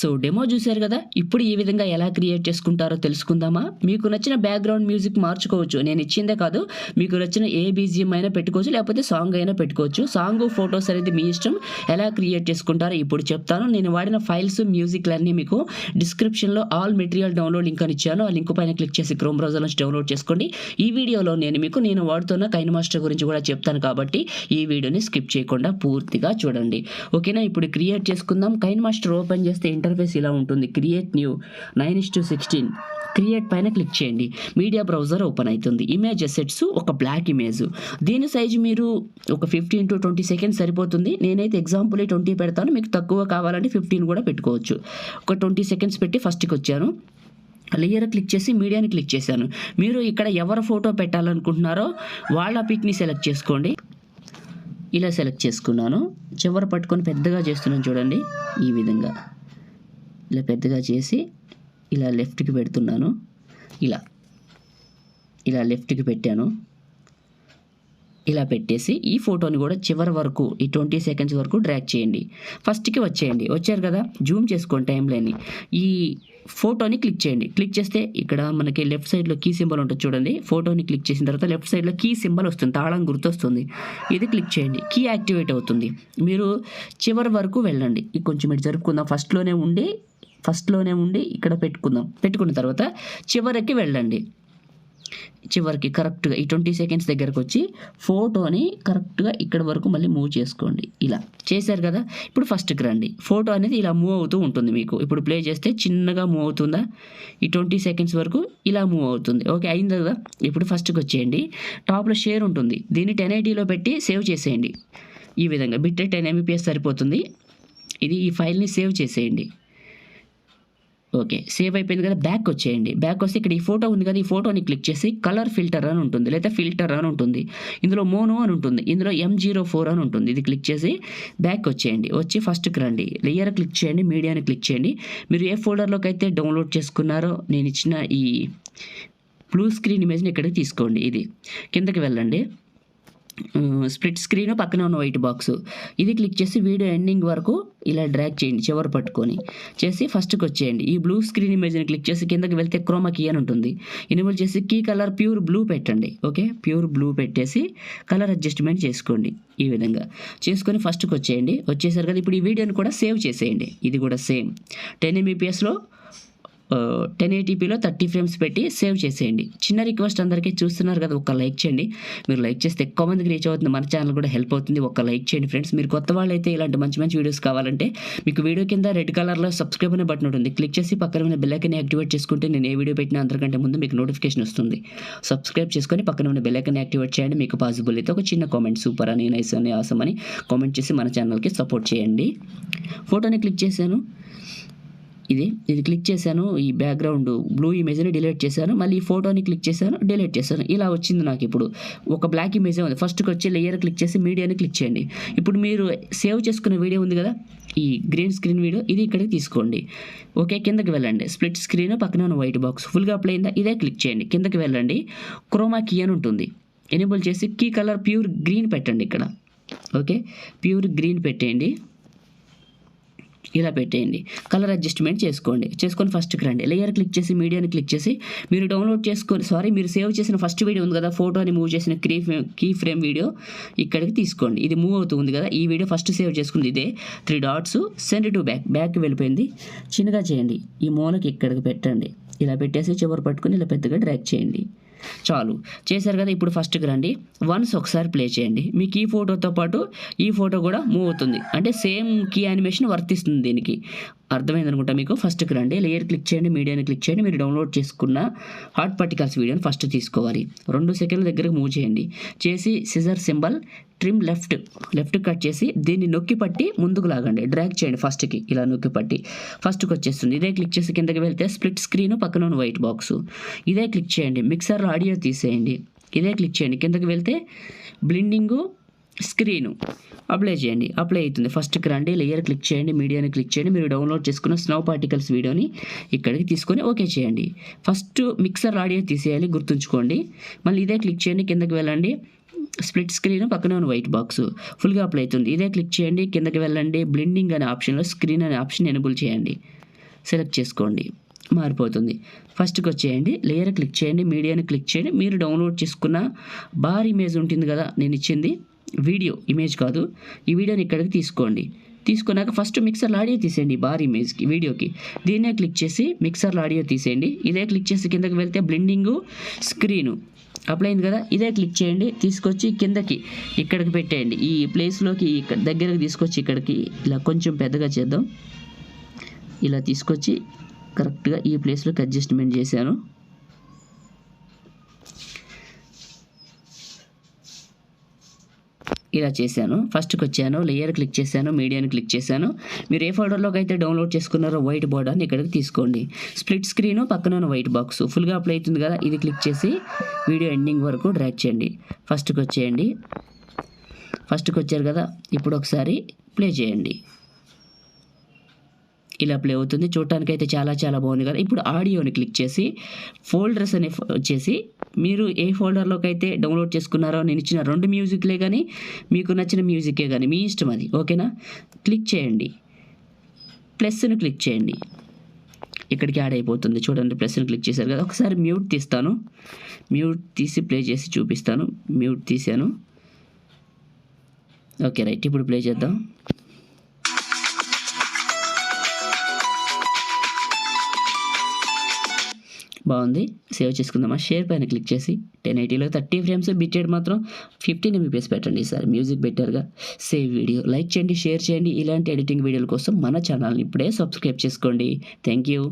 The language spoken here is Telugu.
సో డెమో చూశారు కదా, ఇప్పుడు ఈ విధంగా ఎలా క్రియేట్ చేసుకుంటారో తెలుసుకుందామా. మీకు నచ్చిన బ్యాక్గ్రౌండ్ మ్యూజిక్ మార్చుకోవచ్చు, నేను ఇచ్చిందే కాదు, మీకు నచ్చిన ఏ BGM అయినా పెట్టుకోవచ్చు, లేకపోతే సాంగ్ అయినా పెట్టుకోవచ్చు. సాంగ్ ఫొటోస్ అనేది మీ ఇష్టం, ఎలా క్రియేట్ చేసుకుంటారో ఇప్పుడు చెప్తాను. నేను వాడిన ఫైల్స్ మ్యూజిక్లన్నీ మీకు డిస్క్రిప్షన్లో ఆల్ మెటీరియల్ డౌన్లోడ్ లింక్ అని ఇచ్చాను. ఆ లింక్ పైన క్లిక్ చేసి క్రోమ్ బ్రౌజర్ నుంచి డౌన్లోడ్ చేసుకోండి. ఈ వీడియోలో నేను వాడుతున్న కైనమాస్టర్ గురించి కూడా చెప్తాను, కాబట్టి ఈ వీడియోని స్కిప్ చేయకుండా పూర్తిగా చూడండి, ఓకేనా. ఇప్పుడు క్రియేట్ చేసుకుందాం. కైనమాస్టర్ ఓపెన్ చేస్తే ఇంటర్ఫేస్ ఇలా ఉంటుంది. క్రియేట్ న్యూ 9:16 క్రియేట్ పైన క్లిక్ చేయండి. మీడియా బ్రౌజర్ ఓపెన్ అవుతుంది. ఇమేజ్ అసెట్స్ ఒక బ్లాక్ ఇమేజ్, దీని సైజు మీరు ఒక 15 to 20 సెకండ్స్ సరిపోతుంది. నేనైతే ఎగ్జాంపుల్ 20 పెడతాను, మీకు తక్కువ కావాలంటే 15 కూడా పెట్టుకోవచ్చు. ఒక 20 సెకండ్స్ పెట్టి ఫస్ట్కి వచ్చాను. లేయర్ క్లిక్ చేసి మీడియాని క్లిక్ చేశాను. మీరు ఇక్కడ ఎవరు ఫోటో పెట్టాలనుకుంటున్నారో వాళ్ళ పిక్ని సెలెక్ట్ చేసుకోండి. ఇలా సెలెక్ట్ చేసుకున్నాను. చివర పట్టుకొని పెద్దగా చేస్తున్నాను చూడండి, ఈ విధంగా ఇలా పెద్దగా చేసి ఇలా లెఫ్ట్కి పెడుతున్నాను. ఇలా లెఫ్ట్కి పెట్టాను. ఇలా పెట్టేసి ఈ ఫోటోని కూడా చివరి వరకు ఈ 20 సెకండ్స్ వరకు డ్రాగ్ చేయండి. ఫస్ట్కి వచ్చారు కదా, జూమ్ చేసుకోండి టైం లైన్ని. ఈ ఫోటోని క్లిక్ చేయండి. క్లిక్ చేస్తే ఇక్కడ మనకి లెఫ్ట్ సైడ్లో కీ సింబల్ ఉంటుంది చూడండి. ఫోటోని క్లిక్ చేసిన తర్వాత లెఫ్ట్ సైడ్లో కీ సింబల్ వస్తుంది, తాళం గుర్తొస్తుంది. ఇది క్లిక్ చేయండి, కీ యాక్టివేట్ అవుతుంది. మీరు చివరి వరకు వెళ్ళండి. కొంచెం ఇటు జరుపుకుందాం. ఫస్ట్లోనే ఉండి ఇక్కడ పెట్టుకున్న తర్వాత చివరికి వెళ్ళండి. చివరికి కరెక్ట్గా ఈ 20 సెకండ్స్ దగ్గరకు వచ్చి ఫోటోని కరెక్ట్గా ఇక్కడ వరకు మళ్ళీ మూవ్ చేసుకోండి. ఇలా చేశారు కదా, ఇప్పుడు ఫస్ట్కి రండి. ఫోటో అనేది ఇలా మూవ్ అవుతూ ఉంటుంది. మీకు ఇప్పుడు ప్లే చేస్తే చిన్నగా మూవ్ అవుతుందా, ఈ 20 సెకండ్స్ వరకు ఇలా మూవ్ అవుతుంది. ఓకే అయింది కదా, ఇప్పుడు ఫస్ట్కి వచ్చేయండి. టాప్లో షేర్ ఉంటుంది, దీన్ని 1080లో పెట్టి సేవ్ చేసేయండి. ఈ విధంగా బిట్ 10 MBPS సరిపోతుంది. ఈ ఫైల్ని సేవ్ చేసేయండి. ఓకే సేవ్ అయిపోయింది కదా, బ్యాక్ వచ్చేయండి. బ్యాక్ వస్తే ఇక్కడ ఈ ఫోటో ఉంది కదా, ఈ ఫోటోని క్లిక్ చేసి కలర్ ఫిల్టర్ అని ఉంటుంది, లేదా ఫిల్టర్ అని ఉంటుంది. ఇందులో మోనో అని ఉంటుంది, ఇందులో M04 అని ఉంటుంది. ఇది క్లిక్ చేసి బ్యాక్ వచ్చేయండి. వచ్చి ఫస్ట్కి రండి. లేయర్ క్లిక్ చేయండి, మీడియాని క్లిక్ చేయండి. మీరు ఏ ఫోల్డర్లోకి అయితే డౌన్లోడ్ చేసుకున్నారో నేను ఇచ్చిన ఈ బ్లూ స్క్రీన్ ఇమేజ్ని ఇక్కడికి తీసుకోండి. ఇది కిందకి వెళ్ళండి. స్ప్లిట్ స్క్రీన్ పక్కన ఉన్న వైట్ బాక్స్, ఇది క్లిక్ చేసి వీడియో ఎండింగ్ వరకు ఇలా డ్రాగ్ చేయండి. చివరి పట్టుకొని చేసి ఫస్ట్కి వచ్చేయండి. ఈ బ్లూ స్క్రీన్ ఇమేజ్ని క్లిక్ చేసి కిందకి వెళ్తే క్రోమా కీ అని ఉంటుంది. ఎనేబుల్ చేసి కీ కలర్ ప్యూర్ బ్లూ పెట్టండి. ఓకే ప్యూర్ బ్లూ పెట్టేసి కలర్ అడ్జస్ట్మెంట్ చేసుకోండి. ఈ విధంగా చేసుకొని ఫస్ట్కి వచ్చేయండి. వచ్చేసారు కదా, ఇప్పుడు ఈ వీడియోని కూడా సేవ్ చేసేయండి. ఇది కూడా సేమ్ 10 MBPSలో 1080pలో 30 ఫ్రేమ్స్ పెట్టి సేవ్ చేసేయండి. చిన్న రిక్వెస్ట్, అందరికీ చూస్తున్నారు కదా, ఒక లైక్ చేయండి. మీరు లైక్ చేస్తే ఎక్కువ మందికి రీచ్ అవుతుంది, మన ఛానల్ కూడా హెల్ప్ అవుతుంది. ఒక లైక్ చేయండి ఫ్రెండ్స్. మీరు కొత్త వాళ్ళు అయితే ఇలాంటి మంచి వీడియోస్ కావాలంటే మీకు వీడియో కింద రెడ్ కలర్లో సబ్స్క్రైబ్ అనే బటన్ ఉంటుంది, క్లిక్ చేసి పక్కన ఉన్న బెల్ ఐకాన్ యాక్టివేట్ చేసుకుంటే నేను ఏ వీడియో పెట్టినా అందరికంటే ముందు మీకు నోటిఫికేషన్ వస్తుంది. సబ్స్క్రైబ్ చేసుకొని పక్కన ఉన్న బెల్ ఐకాన్ యాక్టివేట్ చేయండి. మీకు పాసిబుల్ అయితే ఒక చిన్న కామెంట్ సూపర్ అని, నైస్ అని, ఆసమ్ అని కామెంట్ చేసి మన ఛానల్కి సపోర్ట్ చేయండి. ఫోటోని క్లిక్ చేశాను, ఇది క్లిక్ చేశాను. ఈ బ్యాక్గ్రౌండ్ బ్లూ ఇమేజ్ని డిలీట్ చేశాను. మళ్ళీ ఈ ఫోటోని క్లిక్ చేశాను, డిలీట్ చేశాను. ఇలా వచ్చింది నాకు. ఇప్పుడు ఒక బ్లాక్ ఇమేజ్ ఉంది. ఫస్ట్కి వచ్చి లేయర్ క్లిక్ చేసి మీడియాని క్లిక్ చేయండి. ఇప్పుడు మీరు సేవ్ చేసుకున్న వీడియో ఉంది కదా, ఈ గ్రీన్ స్క్రీన్ వీడియో, ఇది ఇక్కడికి తీసుకోండి. ఓకే కిందకి వెళ్ళండి. స్ప్లిట్ స్క్రీన్ పక్కన ఉన్న వైట్ బాక్స్ ఫుల్గా అప్లై అయిందా, ఇదే క్లిక్ చేయండి. కిందకి వెళ్ళండి. క్రోమా కీ అని ఉంటుంది, ఎనేబుల్ చేసి కీ కలర్ ప్యూర్ గ్రీన్ పెట్టండి. ఇక్కడ ఓకే ప్యూర్ గ్రీన్ పెట్టేయండి. ఇలా పెట్టేయండి. కలర్ అడ్జస్ట్మెంట్ చేసుకొని ఫస్ట్కి రండి. లేయర్ క్లిక్ చేసి మీడియాని క్లిక్ చేసి మీరు సేవ్ చేసిన ఫస్ట్ వీడియో ఉంది కదా, ఫోటోని మూవ్ చేసిన కీ ఫ్రేమ్ వీడియో ఇక్కడికి తీసుకోండి. ఇది మూవ్ అవుతుంది కదా, ఈ వీడియో ఫస్ట్ సేవ్ చేసుకుంది ఇదే. 3 డాట్స్ సెండ్ టు బ్యాక్ వెళ్ళిపోయింది. చిన్నగా చేయండి, ఈ మూలకి ఇక్కడికి పెట్టండి. ఇలా పెట్టేసి చివరి పట్టుకుని ఇలా పెద్దగా డ్రాగ్ చేయండి. చాలు చేశారు కదా, ఇప్పుడు ఫస్ట్కి రండి. వన్స్ ఒకసారి ప్లే చేయండి. మీకు ఈ ఫోటోతో పాటు ఈ ఫోటో కూడా మూవ్ అవుతుంది, అంటే సేమ్ కీ యానిమేషన్ వర్తిస్తుంది దీనికి. అర్థమైంది అనుకుంటా మీకు. ఫస్ట్కి రండి. లేయర్ క్లిక్ చేయండి, మీడియాని క్లిక్ చేయండి. మీరు డౌన్లోడ్ చేసుకున్న హాట్ పార్టికల్స్ వీడియోని ఫస్ట్ తీసుకోవాలి. 2 సెకండ్ల దగ్గరకు మూవ్ చేయండి. చేసి scissor symbol trim left cut చేసి దీన్ని నొక్కి పట్టి ముందుకు లాగండి. డ్రాగ్ చేయండి ఫస్ట్కి, ఇలా నొక్కి పట్టి ఫస్ట్కి వచ్చేస్తుంది. ఇదే క్లిక్ చేసి కిందకి వెళ్తే స్ప్లిట్ స్క్రీన్ పక్కన ఉన్న వైట్ బాక్స్, ఇదే క్లిక్ చేయండి. మిక్సర్లో ఆడియో తీసేయండి. ఇదే క్లిక్ చేయండి. కిందకి వెళ్తే బ్లెండింగు స్క్రీను అప్లై చేయండి. అప్లై అవుతుంది. ఫస్ట్కి రండి. లేయర్ క్లిక్ చేయండి, మీడియాని క్లిక్ చేయండి. మీరు డౌన్లోడ్ చేసుకున్న స్నో పార్టికల్స్ వీడియోని ఇక్కడికి తీసుకొని ఓకే చేయండి. ఫస్ట్ మిక్సర్ ఆడియో తీసేయాలి, గుర్తుంచుకోండి. మళ్ళీ ఇదే క్లిక్ చేయండి. కిందకి వెళ్ళండి. స్ప్లిట్ స్క్రీన్ పక్కన ఉన్న వైట్ బాక్స్ ఫుల్గా అప్లై అవుతుంది. ఇదే క్లిక్ చేయండి. కిందకి వెళ్ళండి. బ్లెండింగ్ అనే ఆప్షన్లో స్క్రీన్ అనే ఆప్షన్ ఎనేబుల్ చేయండి. సెలెక్ట్ చేసుకోండి, మారిపోతుంది. ఫస్ట్కి వచ్చేయండి, లేయర్ క్లిక్ చేయండి, మీడియాని క్లిక్ చేయండి. మీరు డౌన్లోడ్ చేసుకున్న బార్ ఇమేజ్ ఉంటుంది కదా, నేను ఇచ్చింది వీడియో ఇమేజ్ కాదు, ఈ వీడియోని ఇక్కడికి తీసుకోండి. తీసుకున్నాక ఫస్ట్ మిక్సర్లో ఆడియో తీసేయండి, బార్ ఇమేజ్కి వీడియోకి. దీన్నే క్లిక్ చేసి మిక్సర్లో ఆడియో తీసేయండి. ఇదే క్లిక్ చేసి కిందకి వెళ్తే బ్లెండింగు స్క్రీను అప్లై అయింది కదా, ఇదే క్లిక్ చేయండి. తీసుకొచ్చి కిందకి ఇక్కడికి పెట్టేయండి, ఈ ప్లేస్లోకి దగ్గరకు తీసుకొచ్చి ఇక్కడికి ఇలా కొంచెం పెద్దగా చేద్దాం. ఇలా తీసుకొచ్చి కరెక్ట్గా ఈ ప్లేస్లోకి అడ్జస్ట్మెంట్ చేశాను. ఇలా చేశాను. ఫస్ట్కి వచ్చాను, లేయర్ క్లిక్ చేశాను, మీడియాని క్లిక్ చేశాను. మీరు ఏ ఫోల్డర్లోకి అయితే డౌన్లోడ్ చేసుకున్నారో వైట్ బోర్డర్ని ఇక్కడికి తీసుకోండి. స్ప్లిట్ స్క్రీను పక్కన వైట్ బాక్స్ ఫుల్గా అప్లై అవుతుంది కదా, ఇది క్లిక్ చేసి వీడియో ఎండింగ్ వరకు డ్రాగ్ చేయండి. ఫస్ట్కి వచ్చేయండి. ఫస్ట్కి వచ్చారు కదా, ఇప్పుడు ఒకసారి ప్లే చేయండి. ఇలా ప్లే అవుతుంది. చూడటానికి అయితే చాలా చాలా బాగుంది కదా. ఇప్పుడు ఆడియోని క్లిక్ చేసి ఫోల్డర్స్ అని వచ్చేసి మీరు ఏ ఫోల్డర్లోకి అయితే డౌన్లోడ్ చేసుకున్నారో, నేను ఇచ్చిన 2 మ్యూజిక్లే కానీ మీకు నచ్చిన మ్యూజికే కానీ మీ ఇష్టం అది, ఓకేనా. క్లిక్ చేయండి, ప్లస్ని క్లిక్ చేయండి, ఇక్కడికి యాడ్ అయిపోతుంది. చూడండి, ప్లస్ని క్లిక్ చేశారు కదా. ఒకసారి మ్యూట్ తీస్తాను, మ్యూట్ తీసి ప్లే చేసి చూపిస్తాను. మ్యూట్ తీసాను. ఓకే రైట్, ఇప్పుడు ప్లే చేద్దాం. బాగుంది. సేవ్ చేసుకుందామా. షేర్ పైన క్లిక్ చేసి 1080లో 30 ఫ్రేమ్స్, బిట్ రేట్ మాత్రం 15 MBPS పెట్టండి. ఈసారి మ్యూజిక్ బెటర్గా. సేవ్ వీడియో, లైక్ చేయండి, షేర్ చేయండి. ఇలాంటి ఎడిటింగ్ వీడియోల కోసం మన ఛానల్ని ఇప్పుడే సబ్స్క్రైబ్ చేసుకోండి. Thank you.